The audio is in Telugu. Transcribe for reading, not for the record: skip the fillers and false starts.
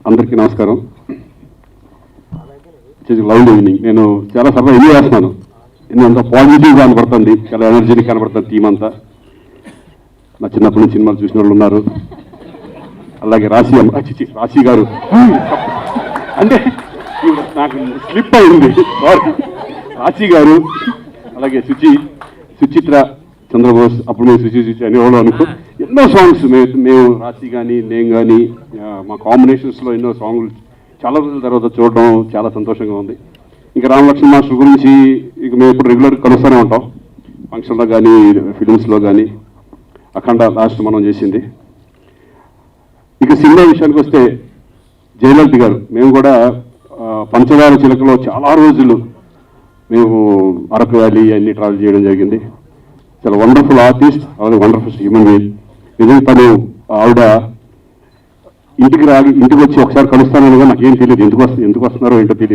అందరికీ నమస్కారం. Love evening. నేను చాలా సరదా ఎంజాయ్ చేస్తున్నాను. అంత పాజిటివ్ కనబడుతుంది, చాలా ఎనర్జెటిక్ కనబడుతుంది టీం అంతా. నా చిన్నప్పటి నుంచి సినిమాలు చూసిన వాళ్ళు ఉన్నారు. అలాగే రాశి గారు అంటే నాకు స్లిప్ అయింది, సారీ. రాశి గారు, అలాగే సుచిత్ర చంద్రబోస్, అప్పుడు మేము సుచి అనేవాళ్ళు అనుకో. ఎన్నో సాంగ్స్ మేము రాశి కానీ నేను కానీ మా కాంబినేషన్స్లో ఎన్నో సాంగ్లు చాలా రోజుల తర్వాత చూడడం చాలా సంతోషంగా ఉంది. ఇంకా రామలక్ష్మణ్ మాస్టర్ గురించి ఇక మేము ఇప్పుడు రెగ్యులర్ కలుస్తూనే ఉంటాం, ఫంక్షన్లో కానీ ఫిలిమ్స్లో కానీ. అఖండ లాస్ట్ మనం చేసింది. ఇక సినిమా విషయానికి వస్తే జయలలిత గారు, మేము కూడా పంచదార చిలకలో చాలా రోజులు మేము అరకు వ్యాలీ అన్ని ట్రావెల్ చేయడం జరిగింది. చాలా వండర్ఫుల్ ఆర్టిస్ట్, అలాగే వండర్ఫుల్ హ్యూమన్ బీయింగ్. నిజంగా తను ఆవిడ ఇంటికి వచ్చి ఒకసారి కలుస్తానని నాకేం తెలియదు, ఎందుకు వస్తున్నారో ఏంటో తెలియదు.